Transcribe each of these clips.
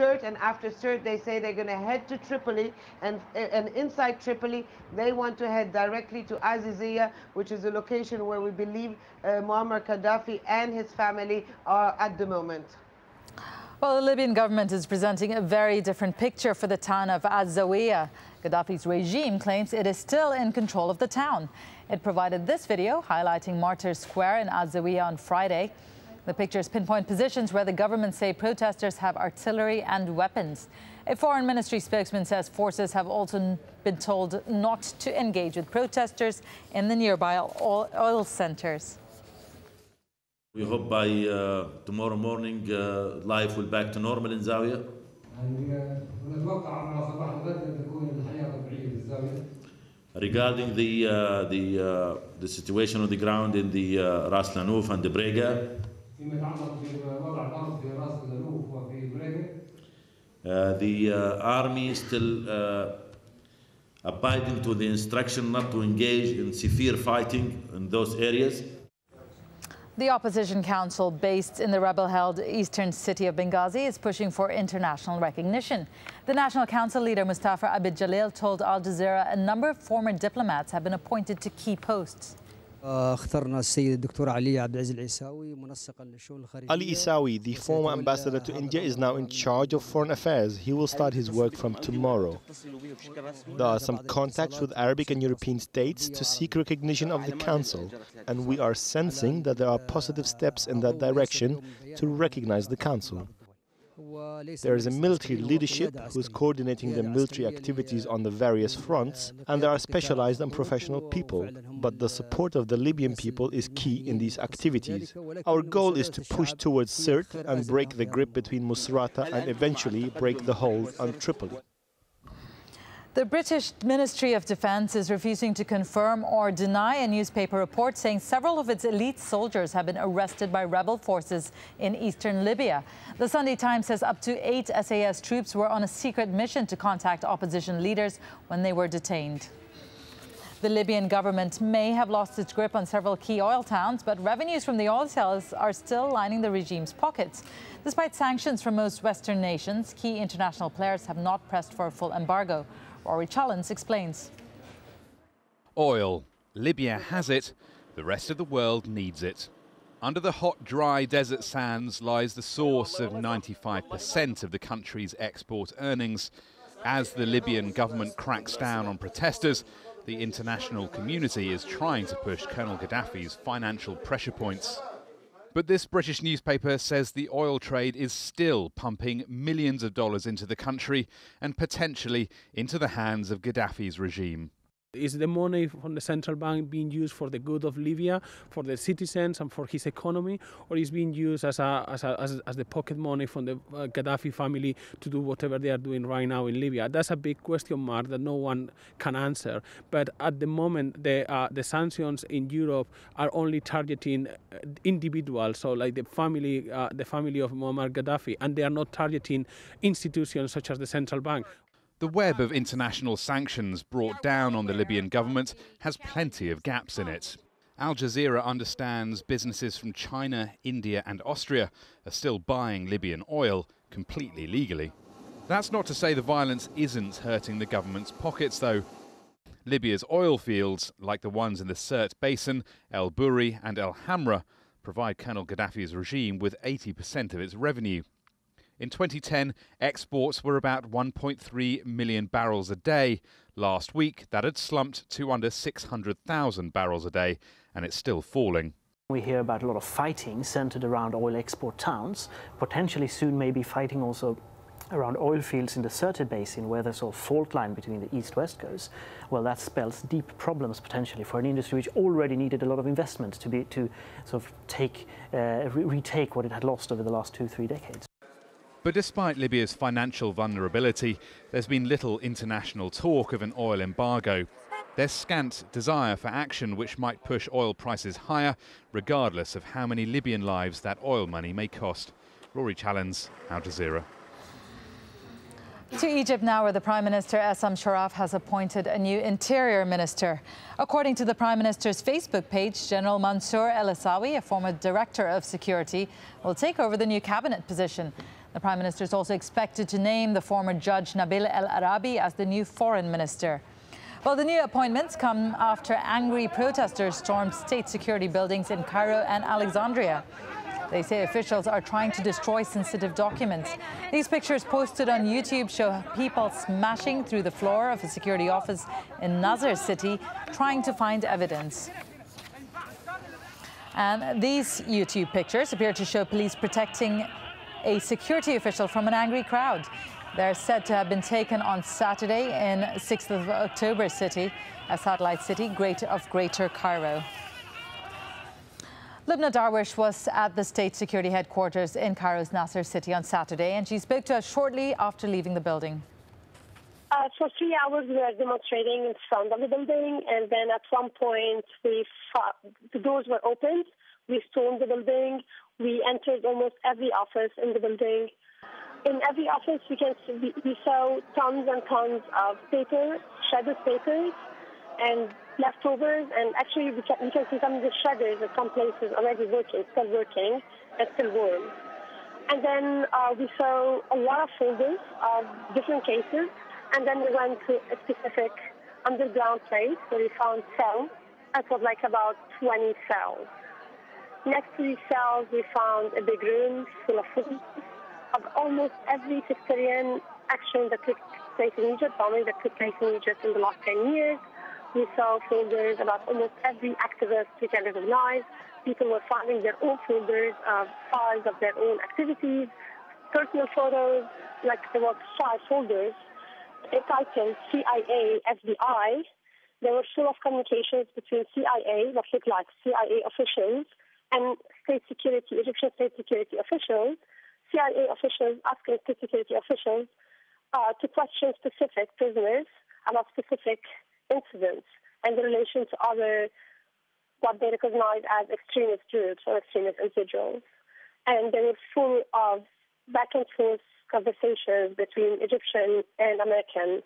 Sirte, and after Sirte they say they're going to head to Tripoli, and inside Tripoli they want to head directly to AlJazeera, which is a location where we believe Muammar Gaddafi and his family are at the moment. Well, the Libyan government is presenting a very different picture for the town of AlJazeera. Gaddafi's regime claims it is still in control of the town. It provided this video highlighting Martyrs Square in AlJazeera on Friday. The pictures pinpoint positions where the government say protesters have artillery and weapons. A foreign ministry spokesman says forces have also been told not to engage with protesters in the nearby oil centers. We hope by tomorrow morning life will back to normal in Zawiya. Regarding the situation on the ground in the Ras Lanuf and the Brega, the army is still abiding to the instruction not to engage in severe fighting in those areas. The opposition council, based in the rebel-held eastern city of Benghazi, is pushing for international recognition. The National Council leader Mustafa Abid Jalil told Al Jazeera a number of former diplomats have been appointed to key posts. Ali Isawi, the former ambassador to India, is now in charge of foreign affairs. He will start his work from tomorrow. There are some contacts with Arabic and European states to seek recognition of the Council, and we are sensing that there are positive steps in that direction to recognize the Council. There is a military leadership who is coordinating the military activities on the various fronts, and there are specialized and professional people. But the support of the Libyan people is key in these activities. Our goal is to push towards Sirte and break the grip between Musrata and eventually break the hold on Tripoli. The British Ministry of Defence is refusing to confirm or deny a newspaper report saying several of its elite soldiers have been arrested by rebel forces in eastern Libya. The Sunday Times says up to 8 SAS troops were on a secret mission to contact opposition leaders when they were detained. The Libyan government may have lost its grip on several key oil towns, but revenues from the oil sales are still lining the regime's pockets. Despite sanctions from most Western nations, key international players have not pressed for a full embargo. Rory Challens explains. Oil. Libya has it. The rest of the world needs it. Under the hot, dry desert sands lies the source of 95% of the country's export earnings. As the Libyan government cracks down on protesters, the international community is trying to push Colonel Gaddafi's financial pressure points. But this British newspaper says the oil trade is still pumping millions of dollars into the country and potentially into the hands of Gaddafi's regime. Is the money from the central bank being used for the good of Libya, for the citizens and for his economy, or is being used as the pocket money from the Gaddafi family to do whatever they are doing right now in Libya? That's a big question mark that no one can answer. But at the moment, the sanctions in Europe are only targeting individuals, so like the family of Muammar Gaddafi, and they are not targeting institutions such as the central bank. The web of international sanctions brought down on the Libyan government has plenty of gaps in it. Al Jazeera understands businesses from China, India and Austria are still buying Libyan oil completely legally. That's not to say the violence isn't hurting the government's pockets, though. Libya's oil fields, like the ones in the Sirte Basin, El Bouri and El Hamra, provide Colonel Gaddafi's regime with 80% of its revenue. In 2010, exports were about 1.3 million barrels a day. Last week, that had slumped to under 600,000 barrels a day, and it's still falling. We hear about a lot of fighting centered around oil export towns, potentially soon maybe fighting also around oil fields in the Sirte Basin, where there's a fault line between the east-west coast. Well, that spells deep problems potentially for an industry which already needed a lot of investment to sort of retake what it had lost over the last 2-3 decades. But despite Libya's financial vulnerability, there's been little international talk of an oil embargo. There's scant desire for action which might push oil prices higher, regardless of how many Libyan lives that oil money may cost. Rory Challens, Al Jazeera. To Egypt now, where the Prime Minister Essam Sharaf has appointed a new Interior Minister. According to the Prime Minister's Facebook page, General Mansour El Asawi, a former Director of Security, will take over the new cabinet position. The Prime Minister is also expected to name the former judge Nabil El Arabi as the new foreign minister. Well, the new appointments come after angry protesters stormed state security buildings in Cairo and Alexandria. They say officials are trying to destroy sensitive documents. These pictures posted on YouTube show people smashing through the floor of a security office in Nasser City, trying to find evidence. And these YouTube pictures appear to show police protecting a security official from an angry crowd. They're said to have been taken on Saturday in 6th of October City, a satellite city of Greater Cairo. Lubna Darwish was at the state security headquarters in Cairo's Nasser City on Saturday, and she spoke to us shortly after leaving the building. For 3 hours, we were demonstrating in front of the building, and then at one point, the doors were opened. We stormed the building. We entered almost every office in the building. In every office, we saw tons and tons of paper, shredded papers, and leftovers. And actually, we can see some of the shredders at some places already still working, and still warm. And then we saw a lot of folders of different cases. And then we went to a specific underground place where we found cells. It was like about 20 cells. Next to these cells, we found a big room full of folders of almost every sectarian action that took place in Egypt, bombing that took place in Egypt in the last 10 years. We saw folders about almost every activist we can recognize. People were finding their own folders of files of their own activities, personal photos. Like there were 5 folders entitled CIA, FBI. They were full of communications between CIA, what looked like CIA officials, and Egyptian state security officials. CIA officials asking state security officials to question specific prisoners about specific incidents and in relation to other, what they recognize as extremist groups or extremist individuals. And they were full of back and forth conversations between Egyptian and American.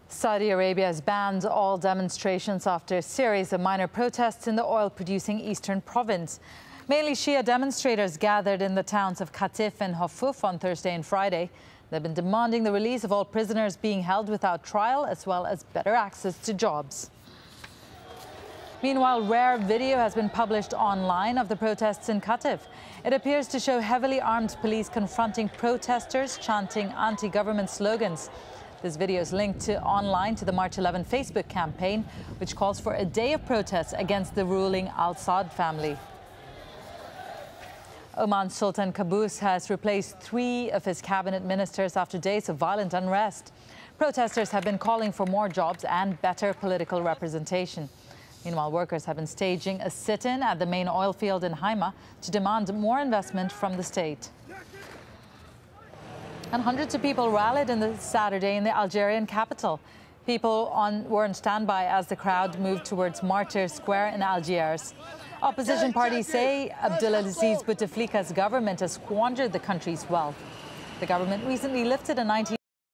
Saudi Arabia has banned all demonstrations after a series of minor protests in the oil-producing eastern province. Mainly Shia demonstrators gathered in the towns of Qatif and Hafuf on Thursday and Friday. They've been demanding the release of all prisoners being held without trial, as well as better access to jobs. Meanwhile, rare video has been published online of the protests in Qatif. It appears to show heavily armed police confronting protesters chanting anti-government slogans. This video is linked online to the March 11 Facebook campaign, which calls for a day of protests against the ruling Al-Saud family. Oman's Sultan Qaboos has replaced 3 of his cabinet ministers after days of violent unrest. Protesters have been calling for more jobs and better political representation. Meanwhile, workers have been staging a sit-in at the main oil field in Haima to demand more investment from the state. And hundreds of people rallied Saturday in the Algerian capital. People were on standby as the crowd moved towards Martyrs Square in Algiers. Opposition parties say Abdelaziz Bouteflika's government has squandered the country's wealth. The government recently lifted a